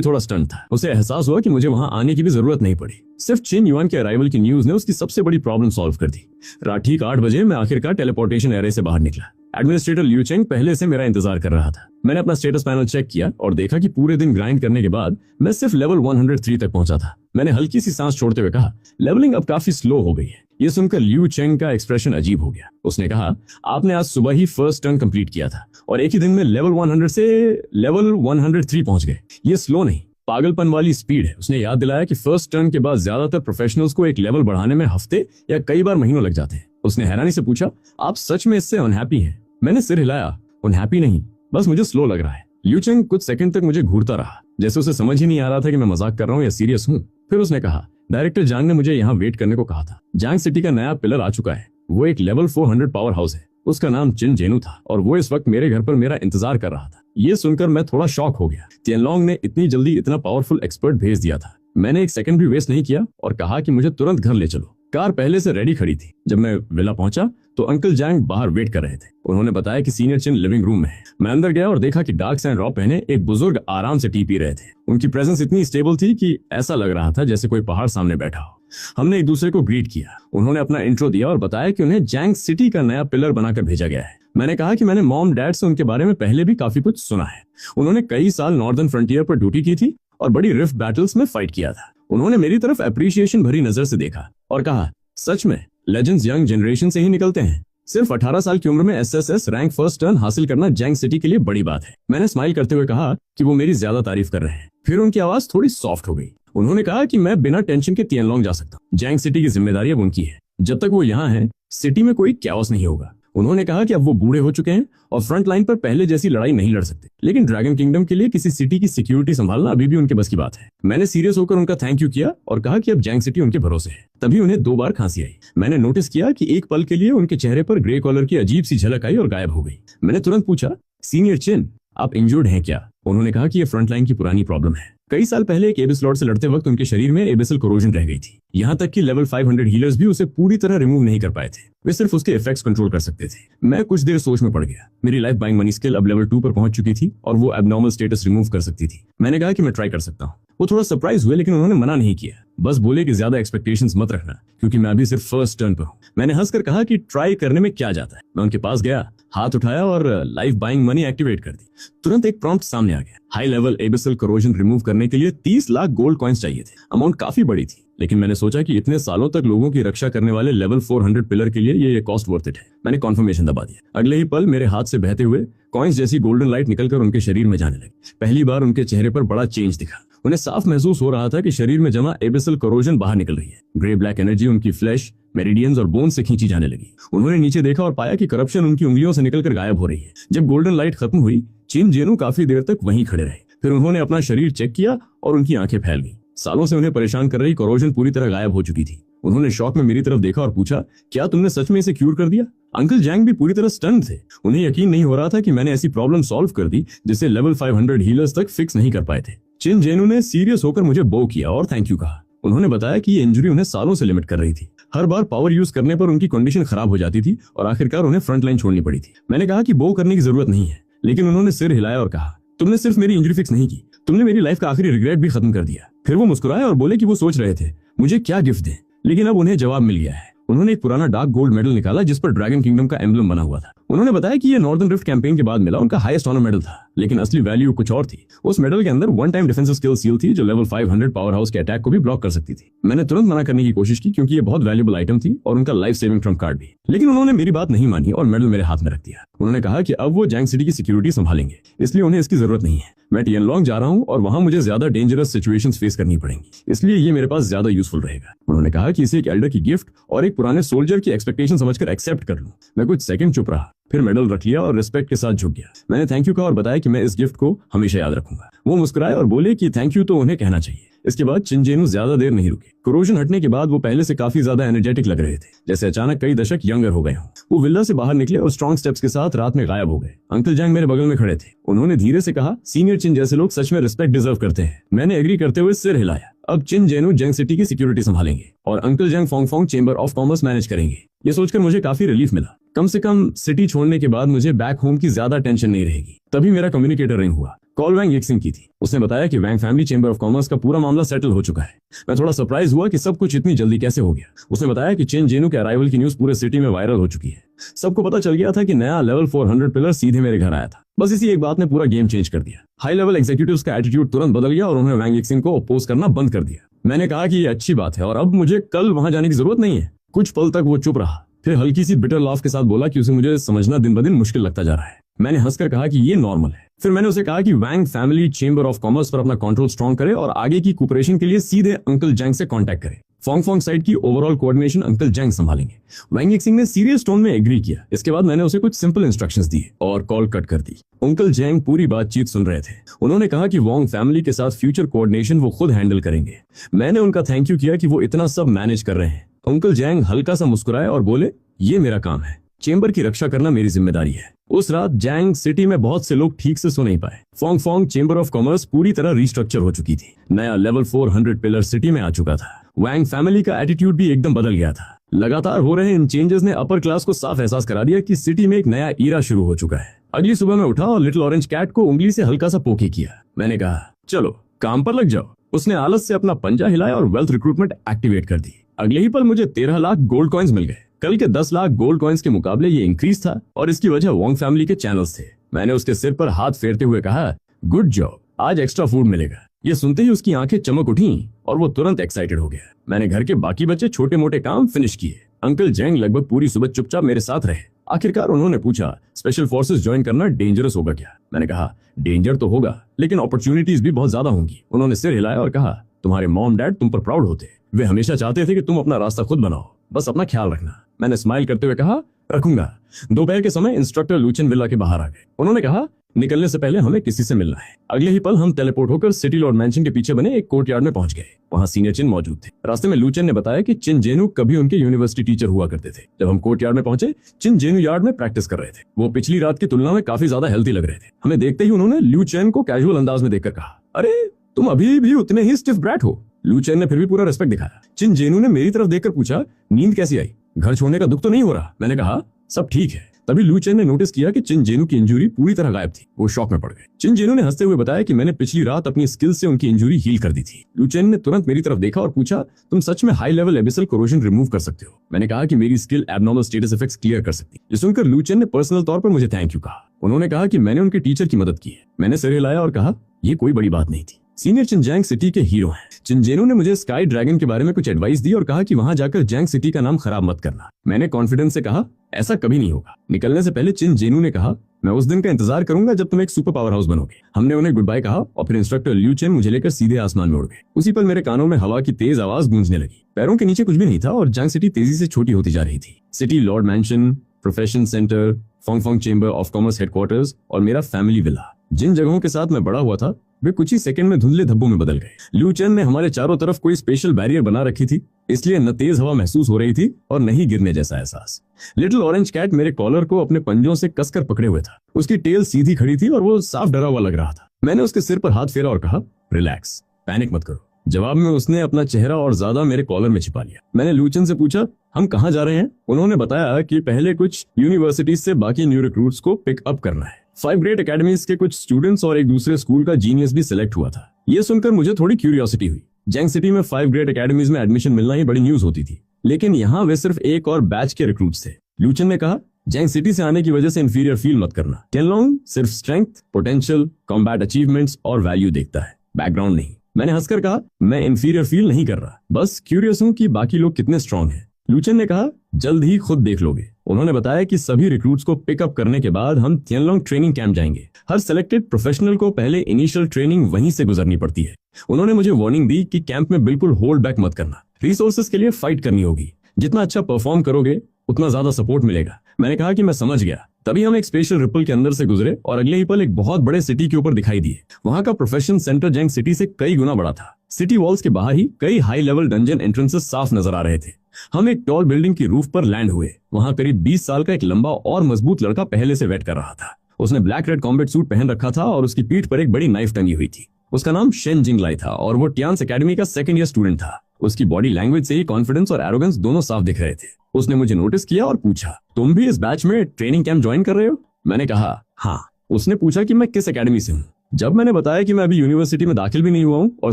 थोड़ा स्टंट था। उसे एहसास हुआ कि मुझे वहां आने की भी जरूरत नहीं पड़ी। सिर्फ चिन युआन के अराइवल की न्यूज ने उसकी सबसे बड़ी प्रॉब्लम सॉल्व कर दी। रात ठीक 8 बजे मैं आखिरकार टेलीपोर्टेशन एरे से बाहर निकला। एडमिनिस्ट्रेटर लियू चेंग पहले से मेरा इंतजार कर रहा था। मैंने अपना स्टेटस पैनल चेक किया और देखा कि पूरे दिन ग्राइंड करने के बाद मैं सिर्फ लेवल 103 तक पहुंचा था। मैंने हल्की सी सांस छोड़ते हुए कहा, लेवलिंग अब काफी स्लो हो गई है। ये सुनकर लियू चेंग का एक्सप्रेशन अजीब हो गया। उसने कहा, आपने आज सुबह ही फर्स्ट टर्न कंप्लीट किया था और एक ही दिन में लेवल 100 से लेवल 103 पहुंच गए। ये स्लो नहीं, पागलपन वाली स्पीड है। उसने याद दिलाया कि फर्स्ट टर्न के बाद ज्यादातर प्रोफेशनल्स को एक लेवल बढ़ाने में हफ्ते या कई बार महीनों लग जाते हैं। उसने हैरानी से पूछा, आप सच में इससे अनहैप्पी हैं? मैंने सिर हिलाया। अनहैप्पी नहीं, बस मुझे स्लो लग रहा है। लियू चेंग कुछ सेकंड तक मुझे घूरता रहा, जैसे उसे समझ ही नहीं आ रहा था कि मैं मजाक कर रहा हूँ या सीरियस हूँ। फिर उसने कहा, डायरेक्टर जांग ने मुझे यहाँ वेट करने को कहा था। जांग सिटी का नया पिलर आ चुका है। वो एक लेवल 400 पावर हाउस है। उसका नाम चिन जेनू था और वो इस वक्त मेरे घर पर मेरा इंतजार कर रहा था। ये सुनकर मैं थोड़ा शॉक हो गया। तिएनलोंग ने इतनी जल्दी इतना पावरफुल एक्सपर्ट भेज दिया था। मैंने एक सेकंड भी वेस्ट नहीं किया और कहा कि मुझे तुरंत घर ले चलो। कार पहले से रेडी खड़ी थी। जब मैं विला पहुंचा तो अंकल जैंग बाहर वेट कर रहे थे। उन्होंने बताया कि सीनियर चिन लिविंग रूम में है। मैं अंदर गया और देखा कि डार्क सैंड रॉब पहने एक बुजुर्ग आराम से टी पी रहे थे। उनकी प्रेजेंस इतनी स्टेबल थी कि ऐसा लग रहा था जैसे कोई पहाड़ सामने बैठा हो। हमने एक दूसरे को ग्रीट किया। उन्होंने अपना इंट्रो दिया और बताया कि उन्हें जैंग सिटी का नया पिलर बनाकर भेजा गया है। मैंने कहा कि मैंने मॉम डैड से उनके बारे में पहले भी काफी कुछ सुना है। उन्होंने कई साल नॉर्दर्न फ्रंटियर पर ड्यूटी की थी और बड़ी रिफ्ट बैटल्स में फाइट किया था। उन्होंने मेरी तरफ अप्रिसिएशन भरी नजर से देखा और कहा, सच में लेजेंड्स यंग जनरेशन से ही निकलते हैं। सिर्फ 18 साल की उम्र में एसएसएस रैंक फर्स्ट टर्न हासिल करना जैंग सिटी के लिए बड़ी बात है। मैंने स्माइल करते हुए कहा कि वो मेरी ज्यादा तारीफ कर रहे हैं। फिर उनकी आवाज थोड़ी सॉफ्ट हो गई। उन्होंने कहा कि मैं बिना टेंशन के तियानलोंग जा सकता हूँ। जैंग सिटी की जिम्मेदारी अब उनकी है। जब तक वो यहाँ है सिटी में कोई कैओस नहीं होगा। उन्होंने कहा कि अब वो बूढ़े हो चुके हैं और फ्रंट लाइन पर पहले जैसी लड़ाई नहीं लड़ सकते, लेकिन ड्रैगन किंगडम के लिए किसी सिटी की सिक्योरिटी संभालना अभी भी उनके बस की बात है। मैंने सीरियस होकर उनका थैंक यू किया और कहा कि अब जैंग सिटी उनके भरोसे है। तभी उन्हें 2 बार खांसी आई। मैंने नोटिस किया कि एक पल के लिए उनके चेहरे पर ग्रे कॉलर की अजीब सी झलक आई और गायब हो गई। मैंने तुरंत पूछा, सीनियर चिन, आप इंजर्ड हैं क्या? उन्होंने कहा कि यह फ्रंट लाइन की पुरानी प्रॉब्लम है। कई साल पहले एक एबिस लॉर्ड से लड़ते वक्त उनके शरीर में एबिसल कोरोजन रह गई थी। यहाँ तक कि लेवल 500 हीलर्स भी उसे पूरी तरह रिमूव नहीं कर पाए थे। वे सिर्फ उसके इफेक्ट्स कंट्रोल कर सकते थे। मैं कुछ देर सोच में पड़ गया। मेरी लाइफ बाइंग मनी स्किल अब लेवल 2 पर पहुंच चुकी थी और वो एबनॉर्मल स्टेटस रिमूव कर सकती थी। मैंने कहा कि मैं ट्राई कर सकता हूँ। वो थोड़ा सरप्राइज हुए, लेकिन उन्होंने मना नहीं किया। बस बोले कि ज्यादा एक्सपेक्टेशंस मत रखना, क्योंकि मैं अभी सिर्फ फर्स्ट टर्न पर हूँ। मैंने हंसकर कहा कि ट्राई करने में क्या जाता है। मैं उनके पास गया, हाथ उठाया और लाइफ बाइंग मनी एक्टिवेट कर दी। तुरंत एक प्रॉम्प्ट सामने आ गया। High level abyssal corrosion remove करने के लिए 30 लाख गोल्ड कॉइंस चाहिए थे। अमाउंट काफी बड़ी थी, लेकिन मैंने सोचा कि इतने सालों तक लोगों की रक्षा करने वाले लेवल 400 पिलर के लिए ये कॉस्ट वर्थ इट है। मैंने कॉन्फर्मेशन दबा दिया। अगले ही पल मेरे हाथ से बहते हुए कॉइंस जैसी गोल्डन लाइट निकलकर उनके शरीर में जाने लगी। पहली बार उनके चेहरे पर बड़ा चेंज दिखा। उन्हें साफ महसूस हो रहा था कि शरीर में जमा एबिसल कोरोजन बाहर निकल रही है। ग्रे ब्लैक एनर्जी उनकी फ्लैश, मेरिडियंस और बोन से खींची जाने लगी। उन्होंने नीचे देखा और पाया कि करप्शन उनकी उंगलियों से निकलकर गायब हो रही है। जब गोल्डन लाइट खत्म हुई, चिन जेनू काफी देर तक वहीं खड़े रहे। फिर उन्होंने अपना शरीर चेक किया और उनकी आंखें फैल गईं। सालों से उन्हें परेशान कर रही कोरोजन पूरी तरह गायब हो चुकी थी। उन्होंने शॉक में मेरी तरफ देखा और पूछा, क्या तुमने सच में इसे क्यूर कर दिया? अंकल जैंग भी पूरी तरह स्टन्ड थे। उन्हें यकीन नहीं हो रहा था कि मैंने ऐसी प्रॉब्लम सॉल्व कर दी जिसे लेवल 500 हीलर्स तक फिक्स नहीं कर पाए थे। चिन जेनू ने सीरियस होकर मुझे बो किया और थैंक यू कहा। उन्होंने बताया कि ये इंजरी उन्हें सालों से लिमिट कर रही थी। हर बार पावर यूज करने पर उनकी कंडीशन खराब हो जाती थी और आखिरकार उन्हें फ्रंट लाइन छोड़नी पड़ी थी। मैंने कहा कि बो करने की जरूरत नहीं है, लेकिन उन्होंने सिर हिलाया और कहा, तुमने सिर्फ मेरी इंजरी फिक्स नहीं की, तुमने मेरी लाइफ का आखिरी रिग्रेट भी खत्म कर दिया। फिर वो मुस्कुराए और बोले कि वो सोच रहे थे मुझे क्या गिफ्ट दें, लेकिन अब उन्हें जवाब मिल गया है। उन्होंने एक पुराना डार्क गोल्ड मेडल निकाला जिस पर ड्रैगन किंगडम का एम्बलम बना हुआ था। उन्होंने बताया कि ये नॉर्दर्न रिफ्ट कैंपेन के बाद मिला उनका हाईएस्ट ऑनर मेडल था, लेकिन असली वैल्यू कुछ और थी। उस मेडल के अंदर 1 टाइम डिफेंसिव स्किल सील थी जो लेवल 500 पावर हाउस के अटैक को भी ब्लॉक कर सकती थी। मैंने तुरंत मना करने की कोशिश की, क्योंकि ये बहुत वैल्यूएबल आइटम थी और उनका लाइफ सेविंग ट्रम्प कार्ड भी, लेकिन उन्होंने मेरी बात नहीं मानी और मेडल मेरे हाथ में रख दिया। उन्होंने कहा कि अब वो जैंग सिटी की सिक्योरिटी संभालेंगे, इसलिए उन्हें इसकी जरूरत नहीं है। मैं टियानलोंग जा रहा हूँ और वहां मुझे ज्यादा डेंजरस सिचुएशंस फेस करनी पड़ेंगी, इसलिए ये मेरे पास ज्यादा यूजफुल रहेगा। उन्होंने कहा कि इसे एक एल्डर की गिफ्ट और एक पुराने सोल्जर की एक्सपेक्टेशन समझकर एक्सेप्ट कर लूं। मैं कुछ सेकंड चुप रहा, फिर मेडल रख लिया और रिस्पेक्ट के साथ झुक गया। मैंने थैंक यू कहा और बताया कि मैं इस गिफ्ट को हमेशा याद रखूंगा। वो मुस्कुराए और बोले कि थैंक यू तो उन्हें कहना चाहिए। इसके बाद चिन जेनू ज्यादा देर नहीं रुके। कोरोजन हटने के बाद वो पहले से काफी ज्यादा एनर्जेटिक लग रहे थे, जैसे अचानक कई दशक यंगर हो गए हों। वो विला से बाहर निकले और स्ट्रॉन्ग स्टेप्स के साथ रात में गायब हो गए। अंकल जैंग मेरे बगल में खड़े थे। उन्होंने धीरे से कहा, सीनियर चिन जैसे लोग सच में रिस्पेक्ट डिजर्व करते हैं। मैंने एग्री करते हुए सिर हिलाया। अब चिन जेनू जैंग सिटी की सिक्योरिटी संभालेंगे और uncle Zhang Fongfong chamber of commerce manage करेंगे। ये सोचकर मुझे काफी रिलीफ मिला। कम से कम सिटी छोड़ने के बाद मुझे बैक होम की ज्यादा टेंशन नहीं रहेगी। तभी मेरा कम्युनिकेटर रिंग हुआ। कॉल वैंग यिक्सिंग की थी। उसने बताया कि Wang family chamber of commerce का पूरा मामला सेटल हो चुका है। मैं थोड़ा सरप्राइज हुआ कि सब कुछ इतनी जल्दी कैसे हो गया। उसने बताया कि चिन जेनू के अराइवल की न्यूज पूरे सिटी में वायरल हो चुकी है। सबको पता चल गया था कि नया लेवल 400 पिलर सीधे मेरे घर आया था। बस इसी एक बात ने पूरा गेम चेंज कर दिया। हाई लेवल एग्जीक्यूटिव्स का एटीट्यूड तुरंत बदल गया और उन्होंने वैंग यिक्सिंग को अपोज करना बंद कर दिया। मैंने कहा कि ये अच्छी बात है और अब मुझे कल वहां जाने की जरूरत नहीं है। कुछ पल तक वो चुप रहा, फिर हल्की सी बिटर लाफ के साथ बोला कि उसे मुझे समझना दिन ब दिन मुश्किल लगता जा रहा है। मैंने हंसकर कहा कि ये नॉर्मल है। फिर मैंने उसे कहा कि Wang family chamber of commerce पर अपना कंट्रोल स्ट्रॉन्ग करे और आगे की कोऑपरेशन के लिए सीधे अंकल जैंग से कांटेक्ट करे। फोंगफोंग साइड की ओवरऑल कोऑर्डिनेशन अंकल जैंग संभालेंगे। वैंग यिक्सिंग ने सीरियस टोन में एग्री किया। इसके बाद मैंने उसे कुछ सिंपल इंस्ट्रक्शंस दिए और कॉल कट कर दी। अंकल जैंग पूरी बातचीत सुन रहे थे। उन्होंने कहा कि वोंग फैमिली के साथ फ्यूचर कोऑर्डिनेशन वो खुद हैंडल करेंगे। मैंने उनका थैंक यू किया कि वो इतना सब मैनेज कर रहे हैं। अंकल जैंग हल्का सा मुस्कुराए और बोले, ये मेरा काम है, चेंबर की रक्षा करना मेरी जिम्मेदारी है। उस रात जैंग सिटी में बहुत से लोग ठीक से सो नहीं पाए। फोंगफोंग चेंबर ऑफ कॉमर्स पूरी तरह रिस्ट्रक्चर हो चुकी थी। नया लेवल 400 पिलर सिटी में आ चुका था। वैंग फैमिली का एटीट्यूड भी एकदम बदल गया था। लगातार हो रहे इन चेंजेस ने अपर क्लास को साफ एहसास करा दिया कि सिटी में एक नया ईरा शुरू हो चुका है। अगली सुबह मैं उठा और लिटिल ऑरेंज कैट को उंगली से हल्का सा पोके किया। मैंने कहा, चलो काम पर लग जाओ। उसने आलस से अपना पंजा हिलाया और वेल्थ रिक्रूटमेंट एक्टिवेट कर दी। अगले ही पल मुझे 13 लाख गोल्ड कॉइन्स मिल गए। कल के 10 लाख गोल्ड कॉइन्स के मुकाबले ये इंक्रीज था और इसकी वजह वोंग फैमिली के चैनल्स थे। मैंने उसके सिर पर हाथ फेरते हुए कहा, गुड जॉब, आज एक्स्ट्रा फूड मिलेगा। ये सुनते ही उसकी आंखें चमक उठी और वो तुरंत एक्साइटेड हो गया। मैंने घर के बाकी बचे छोटे मोटे काम फिनिश किए। अंकल जैंग लगभग पूरी सुबह चुपचाप मेरे साथ रहे। आखिरकार उन्होंने पूछा, स्पेशल फोर्सेस ज्वाइन करना डेंजरस होगा क्या? मैंने कहा, डेंजर तो होगा, लेकिन अपॉर्चुनिटीज भी बहुत ज्यादा होंगी। उन्होंने सिर हिलाया और कहा, तुम्हारे मॉम डैड तुम पर प्राउड होते। वे हमेशा चाहते थे कि तुम अपना रास्ता खुद बनाओ, बस अपना ख्याल रखना। मैंने स्माइल करते हुए कहा, रखूंगा। दोपहर के समय इंस्ट्रक्टर लूचेन विला के बाहर आ गए। उन्होंने कहा, निकलने से पहले हमें किसी से मिलना है। अगले ही पल हम टेलीपोर्ट होकर सिटी लॉर्ड मैंशन के पीछे बने एक कोर्टयार्ड में पहुंच गए। वहां सीनियर चिन मौजूद थे। रास्ते में लूचेन ने बताया कि चिन जेनू कभी उनके यूनिवर्सिटी टीचर हुआ करते थे। जब हम कोर्टयार्ड में पहुंचे, चिन जेनू यार्ड में प्रैक्टिस कर रहे थे। वो पिछली रात की तुलना में काफी ज्यादा हेल्थी लग रहे थे। हमें देखते ही उन्होंने लू चेन को कैजुअल अंदाज में देखकर कहा, अरे तुम अभी भी उतने ही स्टिफ ब्रैट हो। लू चेन ने फिर भी पूरा रिस्पेक्ट दिखाया। चिन जेनू ने मेरी तरफ देखकर पूछा, नींद कैसी आई? घर छोड़ने का दुख तो नहीं हो रहा? मैंने कहा, सब ठीक है। तभी लू चेन ने नोटिस किया कि चिन जेनू की इंजरी पूरी तरह गायब थी। वो शॉक में पड़ गए। चिन जेनू ने हंसते हुए बताया कि मैंने पिछली रात अपनी स्किल से उनकी इंजरी हील कर दी थी। लू चेन ने तुरंत मेरी तरफ देखा और पूछा, तुम सच में high level abyssal corrosion remove कर सकते हो? मैंने कहा कि मेरी skill abnormal status effects clear कर सकती है। ये सुनकर लू चेन ने पर्सनल तौर पर मुझे थैंक यू कहा। उन्होंने कहा कि मैंने उनके टीचर की मदद की है। मैंने सिर हिलाया और कहा, ये कोई बड़ी बात नहीं थी। सीनियर चिन जैंग सिटी के हीरो हैं। चिन जेनू ने मुझे स्काई ड्रैगन के बारे में कुछ एडवाइस दी और कहा कि वहां जाकर जैंग सिटी का नाम खराब मत करना। मैंने कॉन्फिडेंस से कहा, ऐसा कभी नहीं होगा। निकलने से पहले चिन जेनू ने कहा, मैं उस दिन का इंतजार करूंगा जब तुम एक सुपर पावर हाउस बनोगे। हमने उन्हें गुड बाय कहा और फिर इंस्ट्रक्टर ल्यू चेन मुझे लेकर सीधे आसमान में उड़ गए। उसी पल मेरे कानों में हवा की तेज आवाज गूंजने लगी। पैरों के नीचे कुछ भी नहीं था और जैंग सिटी तेजी से छोटी होती जा रही थी। City lord mansion, profession centre, Fongfong chamber of commerce headquarters और मेरा फैमिली विला, जिन जगहों के साथ मैं बड़ा हुआ था वे कुछ ही सेकंड में धुंधले धब्बों में बदल गए। लू चेन ने हमारे चारों तरफ कोई स्पेशल बैरियर बना रखी थी, इसलिए न तेज हवा महसूस हो रही थी और न ही गिरने जैसा एहसास। लिटिल ऑरेंज कैट मेरे कॉलर को अपने पंजों से कसकर पकड़े हुए था। उसकी टेल सीधी खड़ी थी और वो साफ डरा हुआ लग रहा था। मैंने उसके सिर पर हाथ फेरा और कहा, रिलैक्स, पैनिक मत करो। जवाब में उसने अपना चेहरा और ज्यादा मेरे कॉलर में छिपा लिया। मैंने लूचन से पूछा, हम कहाँ जा रहे हैं? उन्होंने बताया कि पहले कुछ यूनिवर्सिटीज से बाकी न्यू रिक्रूट्स को पिक अप करना है। 5 ग्रेट एकेडमीज के कुछ स्टूडेंट्स और एक दूसरे स्कूल का जीनियस भी सिलेक्ट हुआ था। ये सुनकर मुझे थोड़ी क्यूरियोसिटी हुई। जैंग सिटी में 5 ग्रेट एकेडमीज में एडमिशन मिलना ही बड़ी न्यूज होती थी, लेकिन यहाँ वे सिर्फ एक और बैच के रिक्रूट्स थे। लूचन ने कहा, जैंग सिटी से आने की वजह से इंफीरियर फील मत करना। टियनलोंग सिर्फ स्ट्रेंथ, पोटेंशियल, कॉम्बैट अचीवमेंट्स और वैल्यू देखता है, बैकग्राउंड नहीं। मैंने हंसकर कहा, मैं इंफीरियर फील नहीं कर रहा, बस क्यूरियस हूँ कि बाकी लोग कितने स्ट्रांग हैं। लूचन ने कहा, जल्द ही खुद देख लोगे। उन्होंने बताया कि सभी रिक्रूट्स को पिकअप करने के बाद हम तियानलोंग ट्रेनिंग कैंप जाएंगे। हर सिलेक्टेड प्रोफेशनल को पहले इनिशियल ट्रेनिंग वहीं से गुजरनी पड़ती है। उन्होंने मुझे वार्निंग दी कि कैंप में बिल्कुल होल्ड बैक मत करना। रिसोर्सेज के लिए फाइट करनी होगी। जितना अच्छा परफॉर्म करोगे उतना ज्यादा सपोर्ट मिलेगा। मैंने कहा कि मैं समझ गया। तभी हम एक स्पेशल रिपल के अंदर से गुजरे और अगले ही पल एक बहुत बड़े सिटी के ऊपर दिखाई दिए। वहां का प्रोफेशन सेंटर जैंग सिटी से कई गुना बड़ा था। सिटी वॉल्स के बाहर ही कई हाई लेवल डंजन एंट्रेंसेस साफ नजर आ रहे थे। हम एक टॉल बिल्डिंग की रूफ पर लैंड हुए। वहां करीब 20 साल का एक लंबा और मजबूत लड़का पहले से वेट कर रहा था। उसने ब्लैक रेड कॉम्बैट सूट पहन रखा था और उसकी पीठ पर एक बड़ी नाइफ टंगी हुई थी। उसका नाम शेन जिंगलाई था और वो टियान्स एकेडमी का सेकंड ईयर स्टूडेंट था। उसकी बॉडी लैंग्वेज से ही कॉन्फिडेंस और एरोगेंस दोनों साफ दिख रहे थे। उसने मुझे नोटिस किया और पूछा, तुम भी इस बैच में ट्रेनिंग कैंप ज्वाइन कर रहे हो? मैंने कहा, हाँ। उसने पूछा कि मैं किस एकेडमी से हूँ। जब मैंने बताया कि मैं अभी यूनिवर्सिटी में दाखिल भी नहीं हुआ हूँ और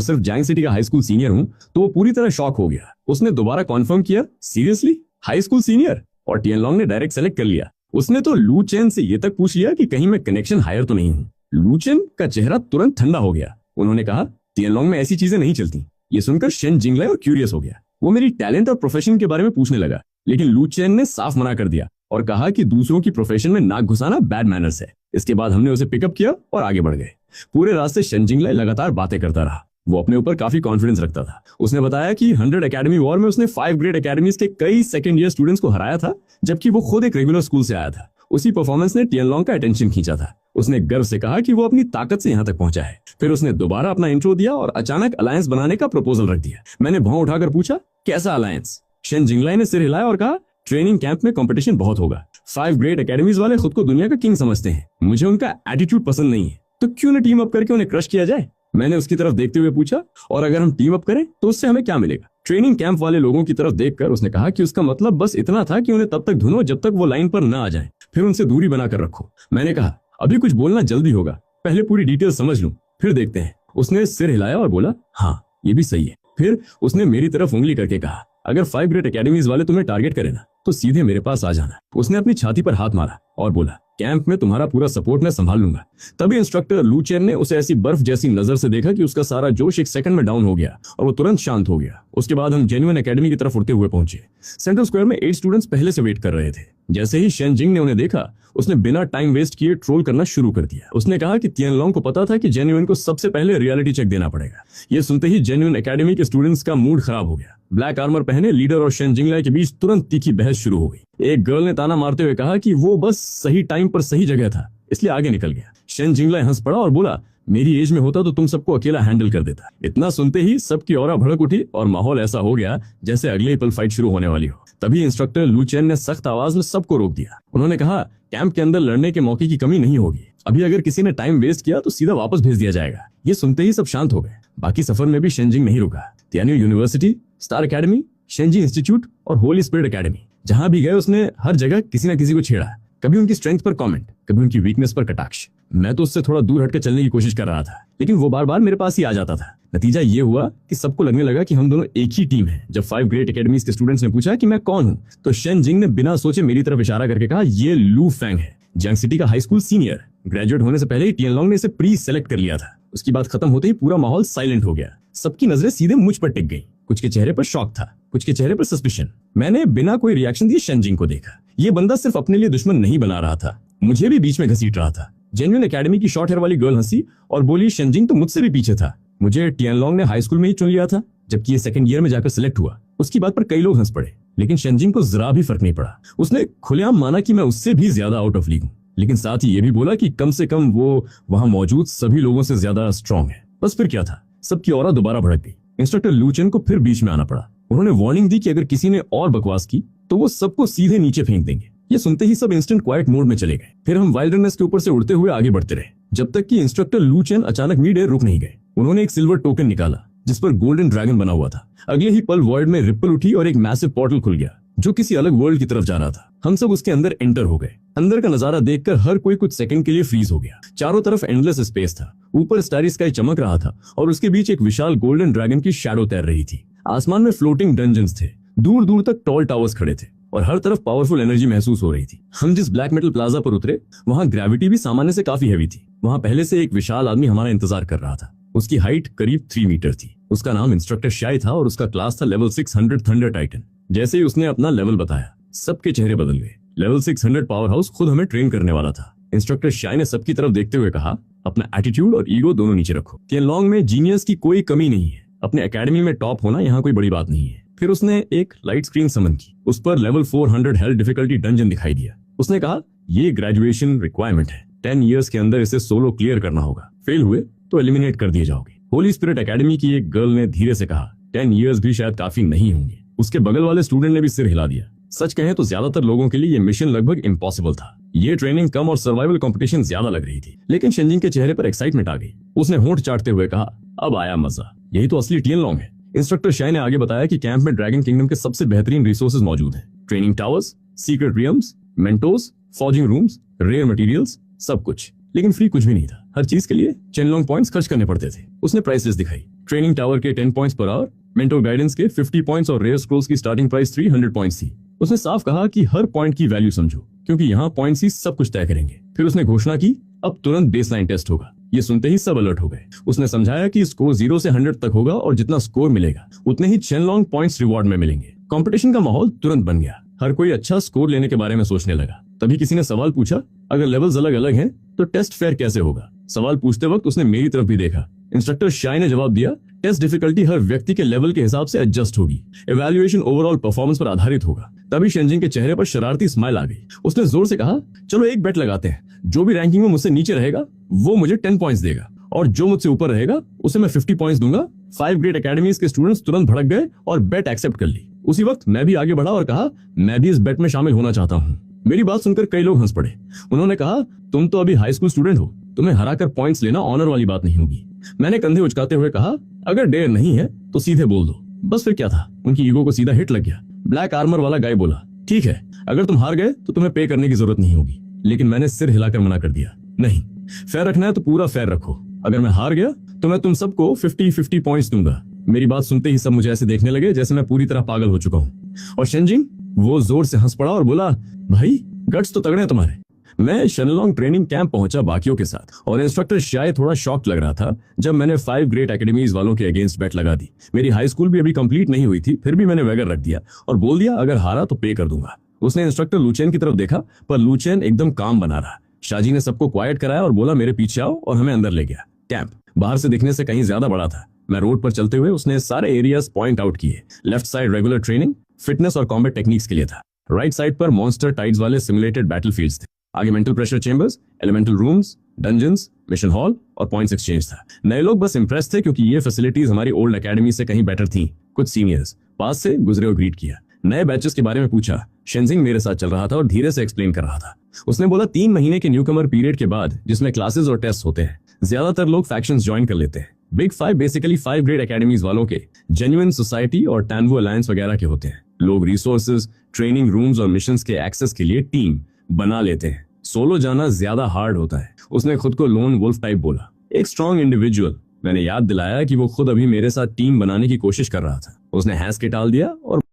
सिर्फ जैंग सिटी का हाई स्कूल सीनियर हूँ, तो वो पूरी तरह शॉक हो गया। उसने दोबारा कॉन्फर्म किया, सीरियसली हाई स्कूल सीनियर? और टियनलोंग ने डायरेक्ट सेलेक्ट कर लिया। उसने तो लू चेन से ये तक पूछ लिया कि कहीं मैं कनेक्शन हायर तो नहीं हूँ। लू चेन का चेहरा तुरंत ठंडा हो गया। उन्होंने कहा, टियनलोंग में ऐसी चीजें नहीं चलती। ये सुनकर शेन जिंगलाई और क्यूरियस हो गया। वो मेरी टैलेंट और प्रोफेशन के बारे में पूछने लगा, लेकिन लू चेन ने साफ मना कर दिया और कहा कि दूसरों की प्रोफेशन में नाक घुसाना बैड मैनर्स है। इसके बाद हमने उसे पिकअप किया और आगे बढ़ गए। पूरे रास्ते शेन जिंगलाई लगातार बातें करता रहा। वो अपने ऊपर काफी कॉन्फिडेंस रखता था। उसने बताया कि 100 एकेडमी वॉर में उसने 5 ग्रेड एकेडमीज के कई सेकंड ईयर स्टूडेंट्स को हराया था, जबकि वो खुद एक रेगुलर स्कूल से आया था। उसी परफॉर्मेंस ने टियनलोंग का अटेंशन खींचा था। उसने गर्व से कहा कि वो अपनी ताकत से यहाँ तक पहुंचा है। फिर उसने दोबारा अपना इंट्रो दिया और अचानक अलायंस बनाने का प्रपोजल रख दिया। मैंने भौं उठाकर पूछा, कैसा अलायंस? शेन जिंगलाई ने सिर हिलाया और कहा, ट्रेनिंग कैंप में कंपटीशन बहुत होगा। 5 ग्रेड एकेडमीज वाले खुद को दुनिया का किंग समझते हैं। मुझे उनका एटीट्यूड पसंद नहीं है, तो क्यों न टीम अप करके उन्हें क्रश किया जाए? मैंने उसकी तरफ देखते हुए पूछा, और अगर हम टीम अप करें तो उससे हमें क्या मिलेगा? ट्रेनिंग कैंप वाले लोगों की तरफ देखकर उसने कहा कि उसका मतलब बस इतना था कि उन्हें तब तक धुनो जब तक वो लाइन पर न आ जाए, फिर उनसे दूरी बनाकर रखो। मैंने कहा, अभी कुछ बोलना जल्दी होगा, पहले पूरी डिटेल समझ लूं, फिर देखते हैं। उसने सिर हिलाया और बोला, हाँ ये भी सही है। फिर उसने मेरी तरफ उंगली करके कहा, अगर 5 ग्रेड एकेडमीज वाले तुम्हें टारगेट करें ना, तो तो सीधे मेरे पास आ जाना। उसने अपनी छाती पर हाथ मारा और बोला, कैंप में तुम्हारा पूरा सपोर्ट मैं संभाल लूंगा। तभी इंस्ट्रक्टर लू चेन ने उसे ऐसी बर्फ जैसी नजर से देखा कि उसका सारा जोश एक सेकंड में डाउन हो गया और वो तुरंत शांत हो गया। उसके बाद हम जेन्युइन एकेडमी की तरफ उड़ते हुए पहुंचे। सेंट्रल स्क्वायर में 8 स्टूडेंट्स पहले से वेट कर रहे थे। जैसे ही शेन जिंग ने उन्हें देखा, उसने बिना टाइम वेस्ट किए ट्रोल करना शुरू कर दिया। उसने कहा कि तियानलोंग को पता था कि जेन्युइन को सबसे पहले रियलिटी चेक देना पड़ेगा। ये सुनते ही जेन्युइन एकेडमी के स्टूडेंट्स का मूड खराब हो गया। ब्लैक आर्मर पहने लीडर और शेन जिंगलाई के बीच तुरंत तीखी बहस शुरू हो गई। एक गर्ल ने ताना मारते हुए कहा कि वो बस सही टाइम पर सही जगह था, इसलिए आगे निकल गया। शेन जिंगलाई हंस पड़ा और बोला, मेरी एज में होता तो तुम सबको अकेला हैंडल कर देता। इतना सुनते ही सबकी ऑरा भड़क उठी और माहौल ऐसा हो गया जैसे अगले ही पल फाइट शुरू होने वाली हो। तभी इंस्ट्रक्टर लू चेन ने सख्त आवाज में सबको रोक दिया। उन्होंने कहा, कैंप के अंदर लड़ने के मौके की कमी नहीं होगी। अभी अगर किसी ने टाइम वेस्ट किया तो सीधा वापस भेज दिया जाएगा। ये सुनते ही सब शांत हो गए। बाकी सफर में भी शेनजिंग नहीं रुका। तियान्यू यूनिवर्सिटी, स्टार एकेडमी, शेनजी इंस्टीट्यूट और होली स्पिरिट एकेडमी, जहां भी गए उसने हर जगह किसी न किसी को छेड़ा। कभी उनकी स्ट्रेंथ पर कमेंट, कभी उनकी वीकनेस पर कटाक्ष। मैं तो उससे थोड़ा दूर हटकर चलने की कोशिश कर रहा था, लेकिन वो बार बार मेरे पास ही आ जाता था। नतीजा ये हुआ कि सबको लगने लगा कि हम दोनों एक ही टीम हैं। जब 5 ग्रेट एकेडमीज के स्टूडेंट्स ने पूछा कि मैं कौन हूँ, तो शेन जिंग ने बिना सोचे मेरी तरफ इशारा करके कहा, ये लू फैंग है, जंग सिटी का हाई स्कूल सीनियर। ग्रेजुएट होने से पहले ही टियानलोंग ने इसे प्री सेलेक्ट कर लिया था। उसकी बात खत्म होते ही पूरा माहौल साइलेंट हो गया। सबकी नजरें सीधे मुझ पर टिक गई। कुछ के चेहरे पर शॉक था, कुछ के चेहरे पर सस्पिशन। मैंने बिना कोई रिएक्शन दिए शेन जिंग को देखा। ये बंदा सिर्फ अपने लिए दुश्मन नहीं बना रहा था, मुझे भी बीच में घसीट रहा था। जेन्युइन एकेडमी की शॉर्ट हेयर वाली गर्ल हंसी और बोली, शेन जिंग तो मुझसे भी पीछे था। मुझे टियानलोंग ने हाई स्कूल में ही चुन लिया था, जबकि ये सेकंड ईयर में जाकर सिलेक्ट हुआ। उसकी बात पर कई लोग हंस पड़े, लेकिन शेन जिंग को जरा भी फर्क नहीं पड़ा। उसने खुलेआम माना कि मैं उससे भी ज्यादा आउट ऑफ लीग हूँ, लेकिन साथ ही ये भी बोला कि कम से कम वो वहां मौजूद सभी लोगों से ज्यादा स्ट्रांग है। बस फिर क्या था, सबकी ऑरा दोबारा भड़क गई। इंस्ट्रक्टर लू चेन को फिर बीच में आना पड़ा। उन्होंने वार्निंग दी कि अगर किसी ने और बकवास की तो वो सबको सीधे नीचे फेंक देंगे। ये सुनते ही सब इंस्टेंट क्वाइट मोड में चले गए। फिर हम वाइल्डरनेस के ऊपर से उड़ते हुए आगे बढ़ते रहे, जब तक कि इंस्ट्रक्टर लू चेन अचानक मिड एयर रुक नहीं गए। उन्होंने एक सिल्वर टोकन निकाला जिस पर गोल्डन ड्रैगन बना हुआ था। अगले ही पल वॉइड में रिपल उठी और एक मैसिव पोर्टल खुल गया जो किसी अलग वर्ल्ड की तरफ जा रहा था। हम सब उसके अंदर एंटर हो गए। अंदर का नजारा देखकर हर कोई कुछ सेकंड के लिए फ्रीज हो गया। चारों तरफ एंडलेस स्पेस था, ऊपर स्टारी स्काई चमक रहा था और उसके बीच एक विशाल गोल्डन ड्रैगन की शैडो तैर रही थी। आसमान में फ्लोटिंग डंजन्स थे, दूर दूर तक टॉल टावर्स खड़े थे और हर तरफ पावरफुल एनर्जी महसूस हो रही थी। हम जिस ब्लैक मेटल प्लाजा पर उतरे, वहाँ ग्रेविटी भी सामान्य से काफी हैवी थी। वहाँ पहले से एक विशाल आदमी हमारा इंतजार कर रहा था। उसकी हाइट करीब 3 मीटर थी। उसका नाम इंस्ट्रक्टर शाई था और उसका क्लास था लेवल 600 थंडर टाइटन। जैसे ही उसने अपना लेवल बताया, सबके चेहरे बदल गए। लेवल 600 पावर हाउस खुद हमें ट्रेन करने वाला था। इंस्ट्रक्टर शाई ने सबकी तरफ देखते हुए कहा, अपना एटीट्यूड और ईगो दोनों नीचे रखो। तियानलोंग में जीनियस की कोई कमी नहीं है। अपने एकेडमी में टॉप होना यहाँ कोई बड़ी बात नहीं है। फिर उसने एक लाइट स्क्रीन समन की। उस पर लेवल 400 हेल डिफिकल्टी डंजन दिखाई दिया। उसने कहा, ये ग्रेजुएशन रिक्वायरमेंट है। 10 इयर्स के अंदर इसे सोलो क्लियर करना होगा। फेल हुए तो एलिमिनेट कर दिए जाओगे। होली स्पिरिट एकेडमी की एक गर्ल ने धीरे से कहा, 10 इयर्स भी शायद काफी नहीं होंगे। उसके बगल वाले स्टूडेंट ने भी सिर हिला दिया। सच कहें तो ज्यादातर लोगों के लिए ये मिशन लगभग इम्पॉसिबल था। ये ट्रेनिंग कम और सर्वाइवल कंपटीशन ज्यादा लग रही थी, लेकिन शेनजिंग के चेहरे पर एक्साइटमेंट आ गई। उसने होंठ चाटते हुए कहा, अब आया मजा, यही तो असली टियानलोंग है। इंस्ट्रक्टर शाई ने आगे बताया कि कैंप में ड्रैगन किंगडम के सबसे बेहतरीन रिसोर्सेज मौजूद हैं। Training towers, secret realms, mentors, forging rooms, rare materials, सब कुछ। लेकिन फ्री कुछ भी नहीं था। हर चीज के लिए चेनलोंग पॉइंट्स खर्च करने पड़ते थे। उसने प्राइस लिस्ट दिखाई। ट्रेनिंग टावर के 10 points per hour, mentor guidance के 50 पॉइंट्स और रेयर स्क्रोल्स की स्टार्टिंग प्राइस 300 पॉइंट्स थी। उसने साफ कहा कि हर पॉइंट की वैल्यू समझो, क्योंकि यहाँ पॉइंट्स ही सब कुछ तय करेंगे। फिर उसने घोषणा की, अब तुरंत बेसलाइन टेस्ट होगा। ये सुनते ही सब अलर्ट हो गए। उसने समझाया कि स्कोर 0 से 100 तक होगा और जितना स्कोर मिलेगा उतने ही चेनलोंग पॉइंट्स रिवॉर्ड में मिलेंगे। कंपटीशन का माहौल तुरंत बन गया। हर कोई अच्छा स्कोर लेने के बारे में सोचने लगा। तभी किसी ने सवाल पूछा, अगर लेवल्स अलग अलग हैं तो टेस्ट फेयर कैसे होगा? सवाल पूछते वक्त उसने मेरी तरफ भी देखा। इंस्ट्रक्टर शाई ने जवाब दिया, टेस्ट डिफिकल्टी हर व्यक्ति के लेवल के हिसाब से एडजस्ट होगी। इवैल्यूएशन ओवरऑल परफॉर्मेंस पर आधारित होगा। तभी शेनजिंग के चेहरे पर शरारती स्माइल आ गई। उसने जोर से कहा, चलो एक बेट लगाते हैं। जो भी रैंकिंग में मुझसे नीचे रहेगा वो मुझे 10 पॉइंट्स देगा और जो मुझसे ऊपर रहेगा उसे मैं 50 पॉइंट्स दूंगा। 5 ग्रेट एकेडमीज के स्टूडेंट्स तुरंत भड़क गए और बेट एक्सेप्ट कर ली। उसी वक्त मैं भी आगे बढ़ा और कहा, मैं भी इस बेट में शामिल होना चाहता हूँ। मेरी बात सुनकर कई लोग हंस पड़े। उन्होंने कहा, तुम तो अभी हाई स्कूल स्टूडेंट हो, तुम्हें हराकर पॉइंट्स लेना ऑनर वाली बात नहीं होगी। मैंने कंधे उचकाते हुए कहा, अगर डेयर नहीं है तो सीधे बोल दो। बस फिर क्या था, उनकी ईगो को सीधा हिट लग गया। ब्लैक आर्मर वाला गाय बोला, ठीक है, अगर तुम हार गए तो तुम्हें पे करने की जरूरत नहीं होगी। लेकिन मैंने सिर हिलाकर मना कर दिया, नहीं, फेयर रखना है तो पूरा फेयर रखो। अगर मैं हार गया तो मैं तुम सबको 50-50 पॉइंट्स दूंगा। मेरी बात सुनते ही सब मुझे ऐसे देखने लगे जैसे मैं पूरी तरह पागल हो चुका हूँ। और शेनजिंग, वो जोर से हंस पड़ा और बोला, भाई गट्स तो तगड़े हैं तुम्हारे। मैं शनलोंग ट्रेनिंग कैंप पहुंचा बाकियों के साथ, और इंस्ट्रक्टर शायद थोड़ा शॉक्ड लग रहा था जब मैंने 5 ग्रेट एकेडमीज वालों के अगेंस्ट बेट लगा दी। मेरी हाई स्कूल भी अभी कंप्लीट नहीं हुई थी, फिर भी मैंने वैगर रख दिया और बोल दिया अगर हारा तो पे कर दूंगा। उसने इंस्ट्रक्टर लुचेन की तरफ देखा, पर लुचेन एकदम काम बना रहा। शाजी ने सबको क्वाइट कराया और बोला मेरे पीछे आओ, और हमें अंदर ले गया। कैंप बाहर से दिखने से कहीं ज्यादा बड़ा था। मैं रोड पर चलते हुए उसने सारे एरियाज पॉइंट आउट किए। Left side regular training, fitness और कॉम्बैट टेक्निक्स के लिए था। राइट साइड पर मॉन्स्टर टाइड्स वाले सिमुलेटेड बैटलफील्ड्स थे। आगे mental pressure chambers, elemental rooms, dungeons, mission hall और पॉइंट्स एक्सचेंज था। नए लोग बस इंप्रेस थे क्योंकि ये फैसिलिटीज हमारी ओल्ड एकेडमी से कहीं बेटर थी। कुछ सीनियर्स पास से गुजरे और ग्रीट किया। नए बैचेस के बारे में पूछा। शेंजिंग मेरे साथ चल रहा था और धीरे से एक्सप्लेन कर रहा था। उसने बोला 3 महीने के न्यूकमर पीरियड के बाद, जिसमें क्लासेस और टेस्ट होते हैं, ज्यादातर लोग फैक्शंस ज्वाइन कर लेते हैं। बिग 5 बेसिकली 5 ग्रेड एकेडमीज वालों के, जेन्युइन सोसाइटी और टैनवो अलायंस वगैरह के होते हैं। लोग रिसोर्सेज, ट्रेनिंग रूम्स और मिशंस के एक्सेस के लिए टीम बना लेते हैं। सोलो जाना ज्यादा हार्ड होता है। उसने खुद को लोन वुल्फ टाइप बोला, एक स्ट्रॉन्ग इंडिविजुअल। मैंने याद दिलाया कि वो खुद अभी मेरे साथ टीम बनाने की कोशिश कर रहा था। उसने हैंस के टाल दिया और